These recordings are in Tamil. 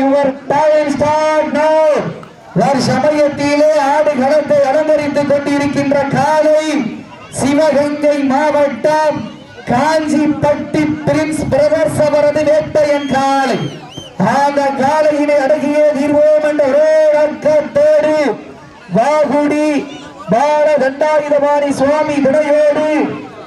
யுவர் டைம் ஸ்டார்ட் நவ. சமயத்திலே ஆடு களத்தை அலங்கரித்துக் கொண்டிருக்கின்ற காலை சிவகங்கை மாவட்டம் காஞ்சிப்பட்டி பிரின்ஸ் பிரதர்ஸ் அவரது வேட்டையன் காலை. அந்த காலையினை அடகிய தீர்வோம் என்ற ஒரே நோக்கத்தோடு வாகுடி பால தண்டாயுதபாணி சுவாமி துணையோடு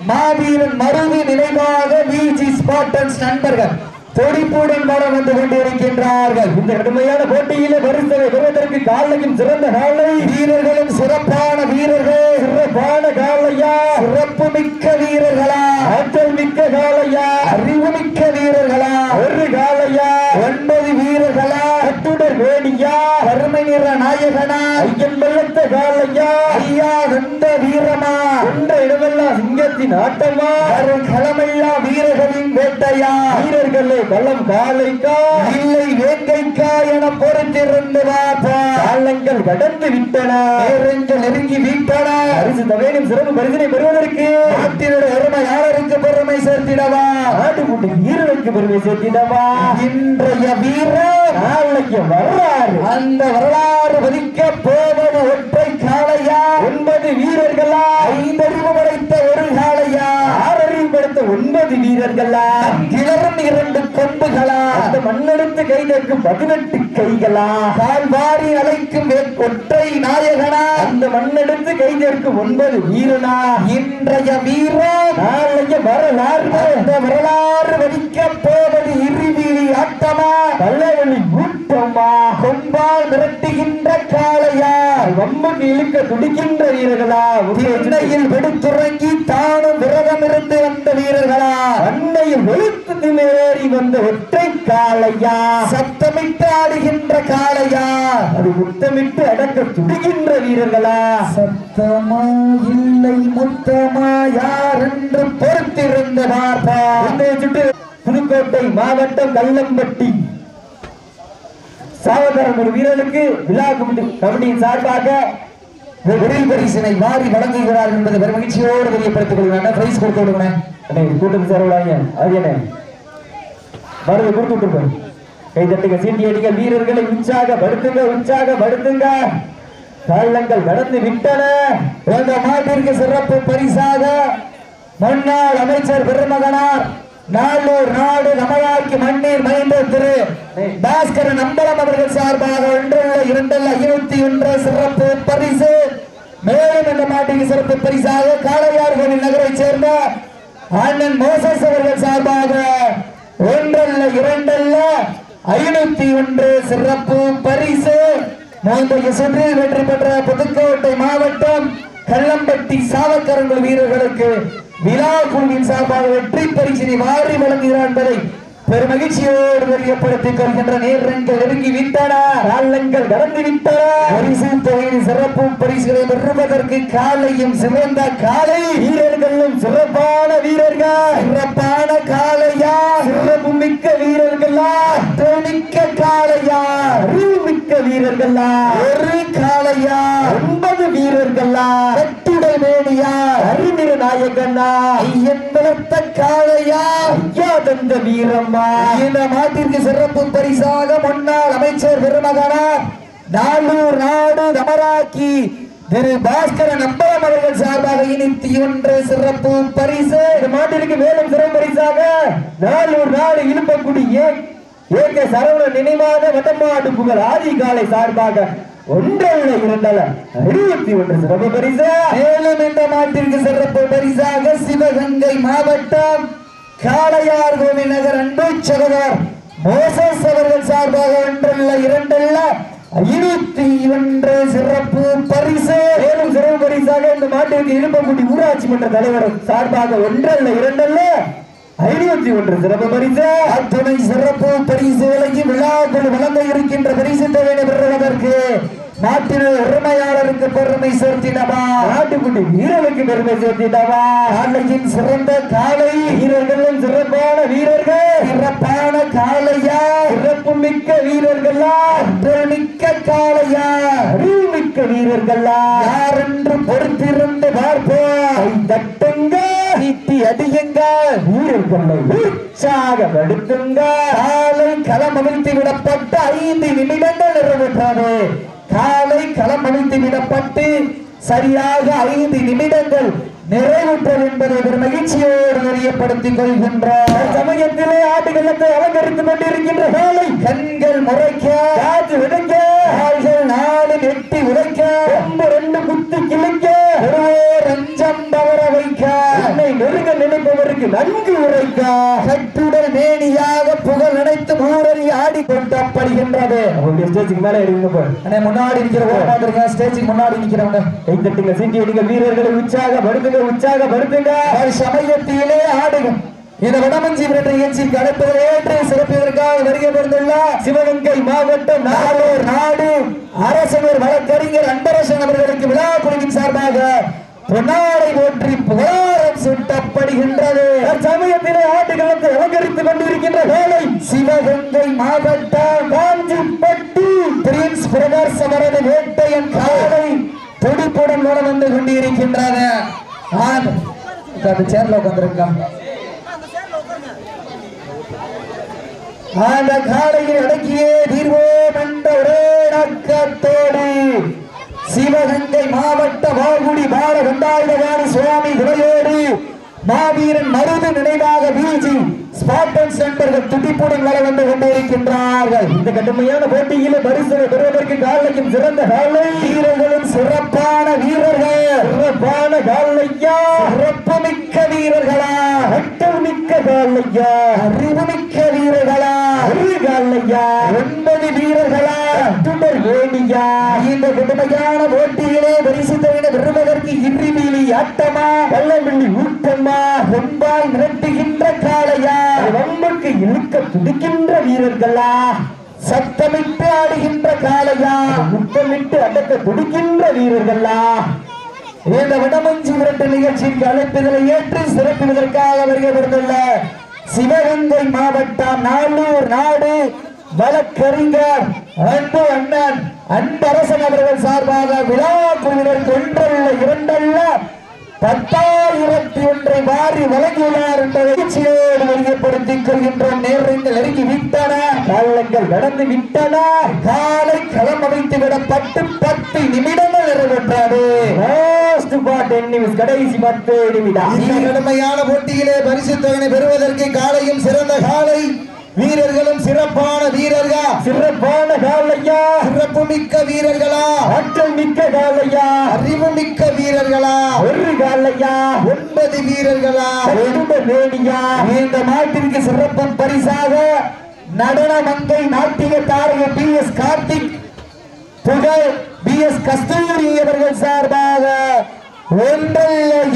மாவீரன் மருவி நினைவாக விஜி ஸ்பாட்டன்ஸ் நண்பர்கள் துடிப்புடன் வர வந்து கொண்டிருக்கின்றார்கள். இந்த கடுமையான போட்டியிலே பரிசை பெறுவதற்கு காலையும் சிறந்த காலை வீரர்களும் சிறப்பான வீரர்கள். சிறப்பான காலையா, சிறப்பு மிக்க வீரர்களா, ஆற்றல் மிக்க காலையா, அறிவு மிக்க வீரர்களா, ஒரு காலையா, 9 வீரர்களா, கட்டுடர் வேணியா, கருமை நிற நாயகனா, ஐயன் வெள்ளத்த காலையா, ஐயா வந்த வீரமா, என்ற இடமெல்லாம் சிங்கத்தின் ஆட்டமா, களமெல்லாம் வீரர்களின் வேட்டையா, வீரர்களே களம் காலைக்கா இல்லை வேங்கைக்கா என பொறுத்திருந்து காலங்கள் கடந்து விட்டன, நேரங்கள் நெருங்கி விட்டன. அரிசி தவேனும் சிறப்பு பரிசினை பெறுவதற்கு நாட்டினுடைய அருமையாளருக்கு பெருமை சேர்த்திடவா, நாட்டுக்குட்டி வீரருக்கு பெருமை சேர்த்திடவா. இன்றைய வீரர் நாளைய வரலாறு, அந்த வரலாறு பதிக்க போவது ஒற்றை காளையா, 9 வீரர்களா, 5 அறிவு படைத்த ஒரு காளையா, 6 அறிவு படைத்த 9 வீரர்களா, கிளறும் 2 கொம்புகளா, அந்த மண்ணெடுத்து கைதேக்கும் 18 கைகளா, கால்வாரி அழைக்கும் ஒற்றை நாயகனா, அந்த மண்ணெடுத்து கைதேக்கும் 9 வீரனா. இன்றைய வீரர் நாளைய வரலாறு, அந்த வரலாறு வதிக்க போவது இருவீழி ஆட்டமா, பல்லவழி கூட்டமா, கொம்பால் மிரட்டுகின்ற காளையா, வம்புக்கு இழுக்க துடிக்கின்ற வீரர்களா, உண்மையில் வெடுத்துறங்கி தானும் விரதம் இருந்து வந்த வீரர்களா, அன்னையில் வெளுத்து மேறி வந்த ஒற்றை காளையா, சத்தமிட்டு ஆடுகின்ற காளையா, அது முத்தமிட்டு அடக்க துடிக்கின்ற வீரர்களா, சத்தமா இல்லை முத்தமா யார் என்று பொறுத்திருந்த பார்ப்பா. சுட்டு புதுக்கோட்டை மாவட்டம் கல்லம்பட்டி சாவகரம் ஒரு வீரர்களுக்கு விழா கமிட்டியின் சார்பாக பரிசினை வாரி வழங்குகிறார் என்பதை பெரும் மகிழ்ச்சியோடு தெரியப்படுத்திக் கொள்கிறாங்க. பிரைஸ் கொடுத்து விடுங்க கூட்டம் சேரவிடாங்க. அது மருந்து கொடுத்து விட்டுருப்பேன். கை தட்டுங்க, சீட்டி அடிக்க, வீரர்களை உற்சாகப்படுத்துங்க, உற்சாகப்படுத்துங்க. காலங்கள் கடந்து விட்டன. இந்த மாட்டிற்கு சிறப்பு பரிசாக முன்னாள் அமைச்சர் பெருமகனார் நாளூர் நாடு நமயாக்கி மண்ணீர் மைந்த திரு பாஸ்கரன் அம்பலம் அவர்கள் சார்பாக 1 சிறப்பு பரிசு. மேலும் இந்த மாட்டிற்கு சிறப்பு பரிசாக காளையார் கோவில் நகரை சேர்ந்த அண்ணன் மோசஸ் அவர்கள் சார்பாக 1 501 சிறப்பு பரிசு. முந்தைய சுற்றில் வெற்றி பெற்ற புதுக்கோட்டை மாவட்டம் கல்லம்பட்டி சாவக்கரங்குள் வீரர்களுக்கு விழா குழுவின் சார்பாக வெற்றி பரிசினை வாரி வழங்குகிறார் என்பதை பெரும் மகிழ்ச்சியோடு தெரியப்படுத்திக் கொள்கின்ற நேரங்கள் நெருங்கி விட்டன, காலங்கள் கடந்து விட்டன. பரிசு தொகையின் சிறப்பு பரிசுகளை பெறுவதற்கு காலையும் சிறந்த காலை வீரர்களும் சிறப்பான வீரர்கள், சிறப்பான காலையா, சிறப்பு மிக்க வீரர்களா, மிக்க காலையா, மிக்க வீரர்களா, ஒரு காலையா, 9 வீரர்களா, கட்டுடை மேனியா, அறிஞர் நாயகனா, ஐயன் வளர்த்த காலையா, ஐயா தந்த வீரம்மா. இந்த மாட்டிற்கு சிறப்பு பரிசாக முன்னாள் அமைச்சர் பெருமகனார் நாளூர் நாடு நமராக்கி திரு பாஸ்கரன் அம்பலம் அவர்கள் சார்பாக 1 சிறப்பு பரிசு. இந்த மாட்டிற்கு மேலும் சிறப்பு பரிசாக நாளூர் நாடு இழுப்பக்குடி ஏகே சரவணன் நினைவாக வட்டமாடு புகழ் ஆதிகாலை சார்பாக 1 21 சிறப்பு பரிசு. மேலும் இந்த மாட்டிற்கு சிறப்பு பரிசாக சிவகங்கை மாவட்டம் காளையார் கோவில் நகர் அன்பு சகோதரர் மோசஸ் அவர்கள் சார்பாக 1 சிறப்பு பரிசு. மேலும் சிறப்பு பரிசாக இந்த மாட்டிற்கு இழுப்பக்குடி ஊராட்சி மன்ற தலைவர் சார்பாக 1 501 சிறப்பு பரிசு. அத்துணை சிறப்பு பரிசு விலகி விழாக்கள் வழங்க இருக்கின்ற பரிசு தொகையை பெறுவதற்கு நாட்டின் உரிமையாளருக்கு பெருமை சேர்த்திடவா, நாட்டுக்குட்டி வீரர்களுக்கு பெருமை சேர்த்திடவா. காலையின் சிறந்த காலை வீரர்களும் சிறப்பான வீரர்கள், சிறப்பான காலையா, சிறப்பு மிக்க வீரர்களா, மிக்க காலையா, அறிவுமிக்க வீரர்களா, யார் என்று பொறுத்திருந்து பார்ப்போம். தட்டுங்க, நீட்டி அடியுங்க, வீரர்களை உற்சாகப்படுத்துங்க. காலை களம் அவிழ்த்து விடப்பட்ட 5 நிமிடங்கள் நிறைவேற்றது. காலை களம் அவிழ்த்து விடப்பட்டு சரியாக 5 நிமிடங்கள் நிறைவுற்றது என்பதை ஒரு மகிழ்ச்சியோடு தெரியப்படுத்திக் கொள்கின்றார். சமயத்திலே ஆட்டுகளத்தை அலங்கரித்துக் கொண்டிருக்கின்ற வேலை கண்கள் முறைக்க, காது விடுங்க, கால்கள் 4 நெட்டி உடைக்க, 2 குத்து கிழிக்க, ரஞ்சம் தவற வைக்க, என்னை நெருங்க நினைப்பவருக்கு நன்கு உரைக்க, கட்டுடல் மேனியாக புகழ் நினைத்து ஊரறி ஆடிக்கொண்டப்படுகின்றது. ஸ்டேஜுக்கு மேல எடுங்க, முன்னாடி நிக்கிறவங்க, ஸ்டேஜுக்கு முன்னாடி நிக்கிறவங்க கைத்தட்டுங்க, சீட்டி அடிங்க, வீரர்களை உற்சாகப்படுத்துங்க, உற்சாகப்படுத்துங்க. சமயத்திலே ஆடுகும் இந்த வடமஞ்சி விரட்ட நிகழ்ச்சிக்கு அழைப்பதை ஏற்று சிறப்பிற்காக வருகை பெறுந்துள்ள சிவகங்கை மாவட்டம் நாளூர் நாடு அரசனர் வழக்கறிஞர் அன்பரசன் அவர்களுக்கு விழா குழுவின் சார்பாக பொன்னாடை போற்றி புகாரம் சுட்டப்படுகின்றது. சமயத்திலே ஆட்டுகளத்தை அலங்கரித்துக் கொண்டிருக்கின்ற வேலை சிவகங்கை மாவட்டம் காஞ்சிப்பட்டி பிரின்ஸ் பிரதர்ஸ் அவரது வேட்டையன் காலை துடிப்புடன் வந்து கொண்டிருக்கின்றது. சேர்ல உட்கார்ந்திருக்கான். அந்த காலையில் அடக்கியே தீர்வோம் என்ற ஒரே நோக்கத்தோடு சிவகங்கை மாவட்ட வாகுடி பாலகண்டாயுதவாணி சுவாமி துணையோடு மாவீரன் மருது நினைவாக பிஜி ஸ்பாட்டன் சென்டர்கள் துடிப்புடன் வர வந்து கொண்டிருக்கின்றார்கள். இந்த கடுமையான போட்டியில் பரிசு பெறுவதற்கு காலைக்கும் சிறந்த காலை வீரர்களும் சிறப்பான வீரர்கள், சிறப்பான காலையா, சிறப்பு மிக்க வீரர்களா, அட்டல் மிக்க காலையா, அறிவு மிக்க வீரர்களா, ஒரு காலையா, 9 வீரர்களா, துடர் வேணியா. இந்த கடுமையான போட்டியிலே பரிசு தொகையை பெறுவதற்கு இன்றிமீலி ஆட்டமா, கள்ளமில்லி ஊட்டமா, ரொம்பால் மிரட்டுகின்ற காலையா, வம்புக்கு இழுக்க துடிக்கின்ற வீரர்களா, சத்தமிட்டு ஆடுகின்ற காலையா, முத்தமிட்டு அடக்க துடிக்கின்ற வீரர்களா. இந்த வடமஞ்சி விரட்டு நிகழ்ச்சிக்கு அழைப்புகளை ஏற்று சிறப்பிப்பதற்காக வருகை பெறுந்துள்ள சிவகங்கை மாவட்டம் நாளூர் நாடு வழக்கறிஞர் அன்பு அண்ணன் அன்பரசன் அவர்கள் சார்பாக விழா குழுவினர் 1 10,001 வாரி வழங்கியுள்ளார் என்ற நிகழ்ச்சியோடு வெளிப்படுத்திக் கொள்கின்றோம். நேரங்கள் நெருங்கி விட்டன, காலங்கள் நடந்து விட்டன. காலை களம் அமைத்து விடப்பட்டு 10 நிமிடங்கள் நிறைவேற்றது. கடைசி 10 நிமிடம். கடுமையான போட்டியிலே பரிசு தொகையை பெறுவதற்கு காலையும் சிறந்த காலை, வீரர்களும் சிறப்பான வீரர்கள், சிறப்பான காலையா, சிறப்பு மிக்க வீரர்களா, ஆற்றல் மிக்க காலையா, அறிவு மிக்க வீரர்களா, ஒரு காலையா, 9 வீரர்களா, வேணியா. இந்த நாட்டிற்கு சிறப்பு பரிசாக நடன மங்கை நாட்டிய தாரக BS கார்த்திக் புகழ் BS கஸ்தூரி அவர்கள் சார்பாக 1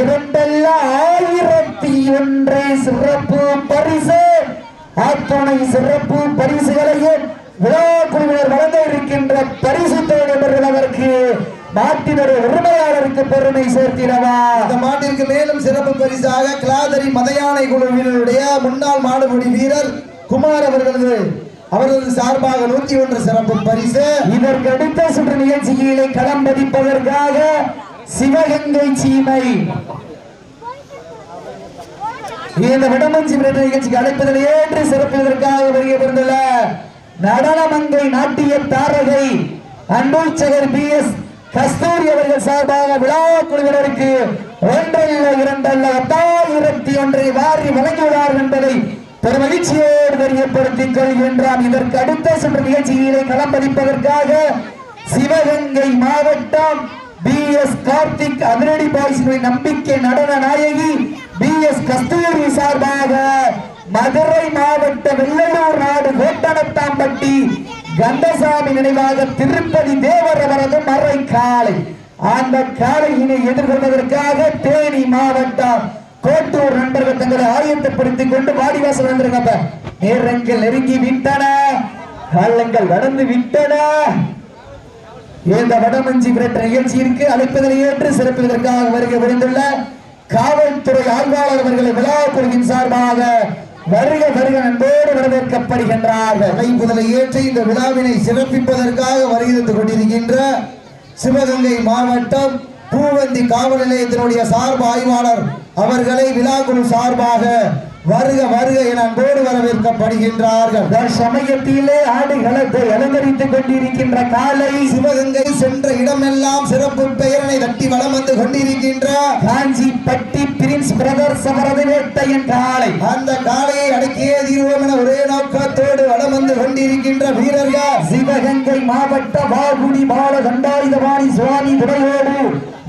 2 1001 சிறப்பு பரிசு, அத்துணை சிறப்பு பரிசுகளையும் விழா குழுவினர் வழங்க இருக்கின்ற பரிசு தொகைக்கு நாட்டினுடைய உரிமையாளருக்கு பெருமை சேர்த்திடவா. இந்த மாட்டிற்கு மேலும் சிறப்பு பரிசாக கிளாதரி மதையானை குழுவினருடைய முன்னாள் மாடுபிடி வீரர் குமார் அவர்களது சார்பாக 101 சிறப்பு பரிசு. இதற்கு அடுத்த சுற்று நிகழ்ச்சிகளை களம் பதிப்பதற்காக சிவகங்கை சீமை இந்த வடமஞ்சி விரட்டு நிகழ்ச்சிக்கு அழைப்பதில் ஏற்று சிறப்பிற்காக வருகை பெறுந்துள்ள நடனமங்கை நாட்டிய தாரகை அன்புச்சகர் BS கஸ்தூரி அவர்கள் சார்பாக விழா குழுவினருக்கு 1 2 10,001 வாரி வழங்கியுள்ளார் என்பதை பெருமகிழ்ச்சியோடு தெரியப்படுத்திக் கொள்கின்றான். இதற்கு அடுத்த சுற்று நிகழ்ச்சிகளை களம் பதிப்பதற்காக சிவகங்கை மாவட்டம் BS கார்த்திக் அதிரடி பாய்ஸின் நம்பிக்கை நடன நாயகி BS கஸ்தூரி சார்பாக மதுரை மாவட்ட வெள்ளலூர் நாடு கோட்டனத்தாம்பட்டி கந்தசாமி நினைவாக திருப்பதி தேவர் அவரது மறை காலை. அந்த காலையினை எதிர்கொள்வதற்காக தேனி மாவட்டம் கோட்டூர் நண்பர்கள் தங்களை ஆயத்தப்படுத்திக் கொண்டு வாடிவாசல் வந்திருக்காங்க. நேரங்கள் நெருங்கி விட்டன, காலங்கள் நடந்து விட்டன. இந்த வடமஞ்சி விரட்டு நிகழ்ச்சியிற்கு அழைப்பதை ஏற்று சிறப்பிற்காக வருகை புரிந்துள்ள காவல்துறை ஆய்வாளர் அவர்களை விழா குழுவின் சார்பாக வருக வருக நண்போடு வரவேற்கப்படுகின்றார்கள். அழைப்புதலை ஏற்று இந்த விழாவினை சிறப்பிப்பதற்காக வருகிறது கொண்டிருக்கின்ற சிவகங்கை மாவட்டம் பூவந்தி காவல் நிலையத்தினுடைய சார்பு ஆய்வாளர் அவர்களை விழா குழு சார்பாக வருக வருக என அன்போடு வரவேற்கப்படுகின்றார்கள். சமயத்திலே ஆடுகளத்தை அலங்கரித்துக் கொண்டிருக்கின்ற காலை சிவகங்கை சென்ற இடமெல்லாம் சிறப்பு பெயரனை தட்டி வளம் வந்து கொண்டிருக்கின்ற காஞ்சிப்பட்டி பிரின்ஸ் பிரதர்ஸ் அவரது வேட்டையன் காளை. அந்த காளையை அடக்கியே தீர்வோம் என ஒரே நோக்கத்தோடு வளம் வந்து கொண்டிருக்கின்ற வீரர்கள் சிவகங்கை மாவட்ட வாகுடி பால தண்டாயுதபாணி சுவாமி துணையோடு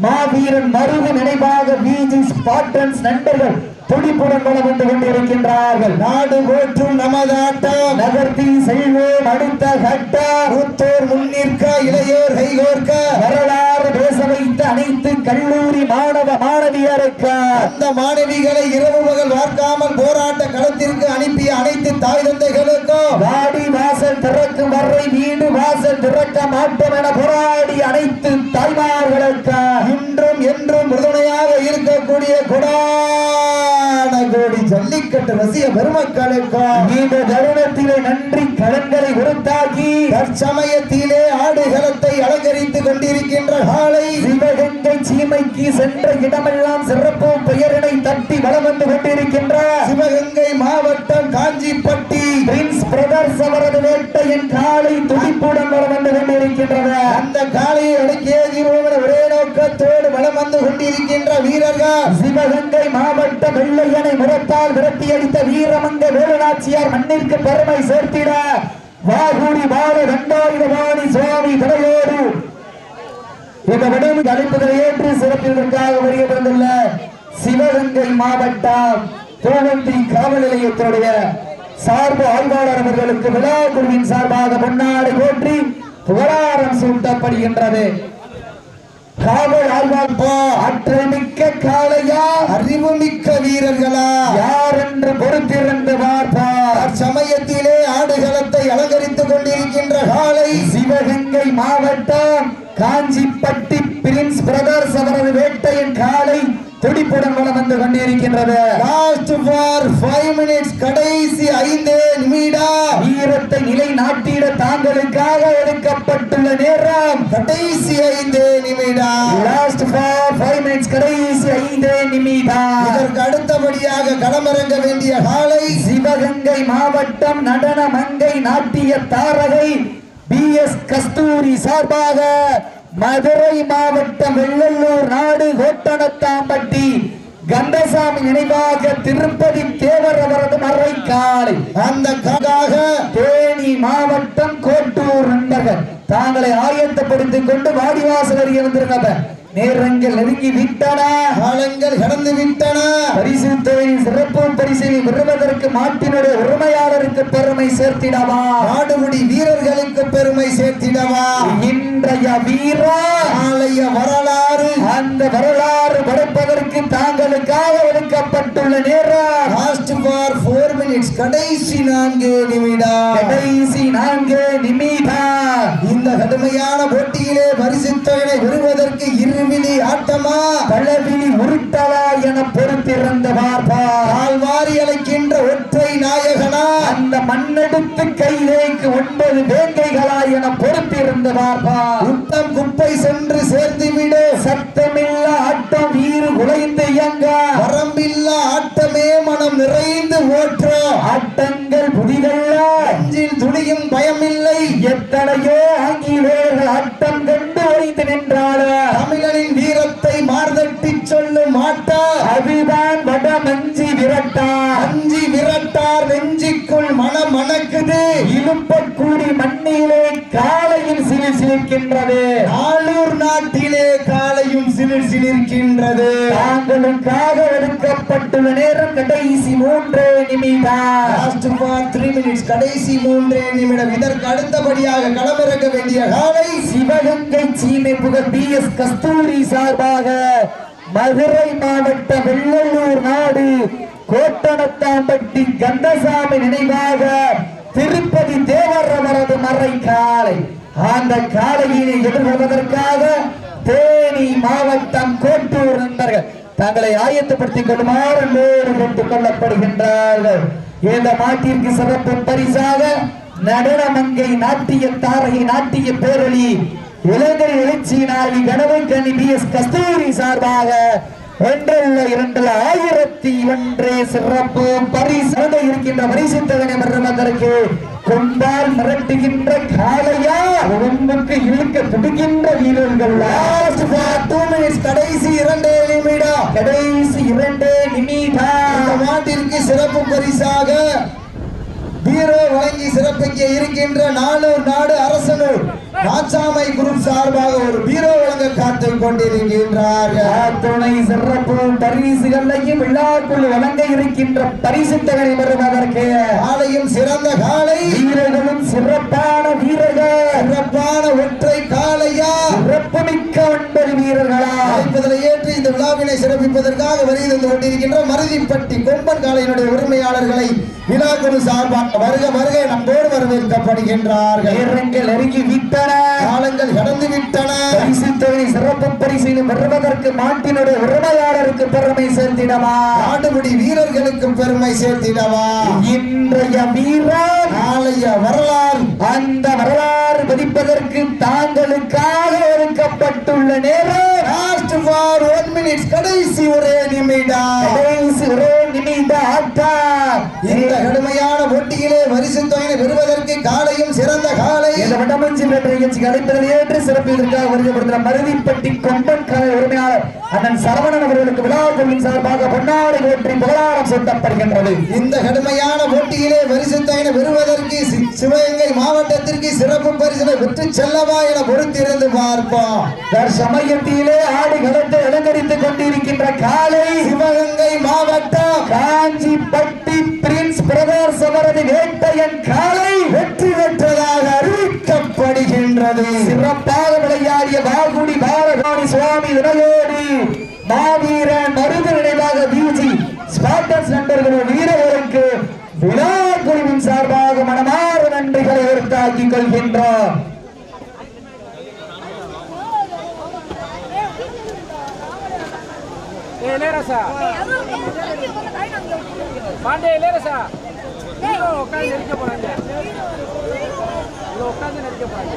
மாவீரன் மருது நினைவாக விஜி ஸ்பார்டன்ஸ் நண்பர்கள் துடிப்புடன் வளம் வந்து கொண்டிருக்கின்றார்கள். நாடு போற்றும் நமது ஆட்டம் நகர்த்தி செல்வோம் அடுத்த கட்டம். மூத்தோர் முன்னிற்க இளையோர் கைகோர்க்க வரலாறு பேச வைத்த அனைத்து கல்லூரி மாணவ மாணவியருக்கு அந்த மாணவிகளை இரவு பகல் பார்க்காமல் போராட்ட களத்திற்கு அனுப்பிய அனைத்து தாய் தந்தைகளுக்கும் வாடி வாசல் திறக்கும் வரை வீடு வாசல் திறக்க மாட்டோம் என போராடி அனைத்து தாய்மார்களுக்கு இன்றும் என்றும் உறுதுணையாக இருக்கக்கூடிய கோடி ஜல்லிக்கட்டு ரசிக பெருமக்களுக்கும் இந்த தருணத்திலே நன்றி கடன்களை உறுத்தாக்கி தற்சமயத்திலே ஆடுகளத்தை அலங்கரித்துக் கொண்டிருக்கின்ற காலை சிவகங்கை சீமைக்கு சென்ற இடமெல்லாம் சிறப்பு பெயரினை தட்டி வளம் வந்து கொண்டிருக்கின்ற சிவகங்கை மாவட்டம் காஞ்சிப்பட்டி பிரின்ஸ் பிரதர்ஸ் அவரது வேட்டையின் காலை துடிப்புடன் வளம் வந்து கொண்டிருக்கின்றன. அந்த காலையை அடக்கிய ஒரே நோக்கத்தோடு வளம் வந்து கொண்டிருக்கின்ற வீரர்கள் சிவகங்கை மாவட்ட வெள்ளையனை முரத்தால் விரட்டியடித்த வீரமங்க வேலுநாச்சியார் மண்ணிற்கு பெருமை சேர்த்திட வாகுடி பால தண்டாயுதபாணி சுவாமி தலையோடு இந்த விடமும் அழைப்புகளை ஏற்று சிறப்பிற்காக வருகை வந்துள்ள சிவகங்கை மாவட்டம் தோவந்தி காவல் நிலையத்தினுடைய சார்பு ஆய்வாளர் அவர்களுக்கு விழா குழுவின் சார்பாக பொன்னாடை போற்றி புகழாரம் சூட்டப்படுகின்றது. காவல் ஆய்வாளர் ஆற்றல் மிக்க காளையா அறிவு மிக்க வீரர்களா யார் என்று பொறுத்திருந்து பார்ப்பார். சமயத்திலே ஆடுகளத்தை அலங்கரித்துக் கொண்டிருக்கின்ற காலை சிவகங்கை மாவட்டம் காஞ்சிப்பட்டி பிரின்ஸ் பிரதர்ஸ் அவரது வேட்டையின் காலை துடிப்புடன் வளம் வந்து கொண்டிருக்கின்றது. லாஸ்ட் ஃபார் 5 மினிட்ஸ் கடைசி 5 நிமிடம் வீரத்தை நிலை நாட்டிட தாங்களுக்காக ஒதுக்கப்பட்டுள்ள நேரம் கடைசி 5 நிமிடம். லாஸ்ட் ஃபார் 5 மினிட்ஸ் கடைசி 5 நிமிடம். இதற்கு அடுத்தபடியாக களமிறங்க வேண்டிய காலை சிவகங்கை மாவட்டம் நடன மங்கை நாட்டிய தாரகை BS கஸ்தூரி சார்பாக மதுரை மாவட்டம் வெள்ளலூர் நாடு கோட்டணத்தாம்பட்டி கந்தசாமி நினைவாக திருப்பதி தேவர் அவரது மறை காலை. அந்த காக தேனி மாவட்டம் கோட்டூர் நண்பர்கள் தாங்களை ஆயத்தப்படுத்திக் கொண்டு வாடிவாசல் அருகே வந்திருக்காங்க. நேரங்கள் நெருங்கி விட்டன, காலங்கள் கடந்து விட்டன. பரிசு தொகையின் சிறப்பு பரிசினை பெறுவதற்கு மாட்டினுடைய உரிமையாளருக்கு பெருமை சேர்த்திடவா, நாடுமுடி வீரர்களுக்கு பெருமை சேர்த்திடவா. இன்றைய வீரா நாளைய வரலாறு அந்த வரலாறு படைப்பதற்கு தாங்களுக்காக ஒதுக்கப்பட்டுள்ள நேரம் லாஸ்ட் ஃபார் 4 மினிட்ஸ் கடைசி 4 நிமிடம். கடைசி 4 நிமிடம். இந்த கடுமையான போட்டியிலே பரிசு தொகையை பெறுவதற்கு இருவிழி ஆட்டமா பலவிழி உருட்டலா என பொறுத்திருந்த பார்ப்பார். ஆழ்வாரி அழைக்கின்ற ஒற்றை நாயகனா அந்த மண்ணெடுத்து கையிலேக்கு 9 வேங்கைகளா என பொறுத்திருந்த பார்ப்பார். உத்தம் குப்பை சென்று சேர்த்துவிடு சத்தமில்ல ஆட்டம் வீறு குலைந்து இயங்க வரம்பில்லா ஆட்டமே மனம் நிறைந்து ஓற்ற ஆட்டங்கள் புதிதல்ல அஞ்சில் துளியும் பயமில்லை. எத்தனையோ ஆங்கிலேயர்கள் ஆட்டம் கண்டு ஒழித்து நின்றார்கள். தமிழனின் வீரத்தை மார்தட்டி சொல்லும் ஆட்டா அதுதான் வட மஞ்சி விரட்டார். அஞ்சி விரட்டார் நெஞ்சிக்குள் மனம் மணக்குது. இழுப்பக்கூடி மண்ணிலே காலையும் சிலிர் சிலிர்க்கின்றது. ஆளூர் நாட்டிலே காலையும் சிலிர் சிலிர்க்கின்றது. தாங்களுக்காக எடுக்கப்பட்டுள்ள நேரம் கடைசி 3 நிமிடம். லாஸ்ட் ஃபார் 3 மினிட்ஸ் கடைசி 3 நிமிடம். இதற்கு அடுத்தபடியாக களமிறக்க வேண்டிய காலை சிவகங்கை சீமை புகழ் BS கஸ்தூரி சார்பாக மதுரை மாவட்ட வெள்ளலூர் நாடு கோட்டணத்தாம்பட்டி கந்தசாமி நினைவாக திருப்பதி தேவர் அவரது மறை காலை. அந்த காலையினை எதிர்கொள்வதற்காக தேனி மாவட்டம் கோட்டூர் நண்பர்கள் தங்களை ஆயத்தப்படுத்திக் கொள்ளுமாறு கேட்டுக் கொள்ளப்படுகின்றார்கள். இந்த மாட்டிற்கு சிறப்பு பரிசாக நடனமங்கை நாட்டிய தாரகை நாட்டிய பேரொளி இளைஞர் எழுச்சி நாயகி கனவு கனி BS கஸ்தூரி சார்பாக ஒன்றல்ல இரண்டல்ல 1001 சிறப்பு பரிசு இருக்கின்ற பரிசு தகனை மற்றதற்கு கொண்டால் மிரட்டுகின்ற காளையா உடம்புக்கு இழுக்க துடிக்கின்ற வீரர்கள். கடைசி 2 நிமிடம், கடைசி 2 நிமிடம். மாட்டிற்கு சிறப்பு பரிசாக பீரோ வழங்கி சிறப்பிக்க இருக்கின்ற நானூர் நாடு அரசனூர் நாச்சாமை குரூப் சார்பாக ஒரு பீரோ வழங்க காத்துக் கொண்டிருக்கின்றார்கள். துணை சிறப்பு பரிசுகளையும் விழாக்குள் வழங்க இருக்கின்ற பரிசு தகனை பெறுவதற்கு காலையும் சிறந்த காலை, வீரர்களும் சிறப்பான வீரர்கள், சிறப்பான ஒற்றை காளையா, சிறப்புமிக்க 9 வீரர்களா அழைப்பதில் ஏற்று இந்த விழாவினை சிறப்பிப்பதற்காக வருகை தந்து கொண்டிருக்கின்ற மருதிப்பட்டி கொம்பன் காளையினுடைய உரிமையாளர்களை விழாக்குழு சார்பாக வருக வருகை நம்மோடு வரவேற்கப்படுகின்றார்கள். நேரங்கள் நெருங்கி விட்டன, காலங்கள் கடந்து விட்டன. பரிசு தொகை சிறப்பு பரிசையும் பெறுவதற்கு மாட்டினுடைய உரிமையாளருக்கு பெருமை சேர்த்திடவா, நாட்டுப்படி வீரர்களுக்கு பெருமை சேர்த்திடவா. இன்றைய வீரர் நாளைய வரலாறு, அந்த வரலாறு பதிப்பதற்கு தாங்களுக்காக ஒதுக்கப்பட்டுள்ள நேரம் லாஸ்ட் ஃபார் 1 மினிட், கடைசி ஒரே நிமிடம், கடைசி ஒரே நிமிட ஆட்டம். இந்த கடுமையான போட்டியிலே பரிசு தொகையை பெறுவதற்கு காலையும் சிறந்த காலை இந்த வடமஞ்சி என்ற நிகழ்ச்சிக்கு அழைப்பதில் ஏற்று சிறப்பிற்காக வருகப்படுத்த மருதிப்பட்டி கொம்பன் காலை உரிமையாளர் அண்ணன் சரவணன் அவர்களுக்கு விழா குழுவின் சார்பாக பொன்னாடை போற்றி புகழாரம் சூட்டப்படுகின்றது. இந்த கடுமையான போட்டியிலே பரிசு தொகையை பெறுவதற்கு சிவகங்கை மாவட்டத்திற்கு சிறப்பு பரிசினை பெற்று செல்லவா என பொறுத்திருந்து பார்ப்போம். சமயத்திலே ஆடி களத்தை அலங்கரித்துக் கொண்டிருக்கின்ற காலை சிவகங்கை மாவட்டம் காஞ்சிப்பட்டி பிரின்ஸ் பிரதர்ஸ் அவரது வேட்டையன் காலை வெற்றி பெற்றதாக அறிவிக்கப்படுகின்றது. சிறப்பாக விளையாடிய பாகுடி பாலகாணி சுவாமி வினயோடி மாவீரன் மருது நினைவாக பியூஜி ஸ்பாட்டன்ஸ் நண்பர்கள் வீரர்களுக்கு விழா குழுவின் சார்பாக மனமாற நன்றிகளை உறுத்தாக்கிக் கொள்கின்றோம். பாண்டே உட்காந்து நெரிக்க போறாங்க, உட்காந்து நெரிக்க போறாங்க.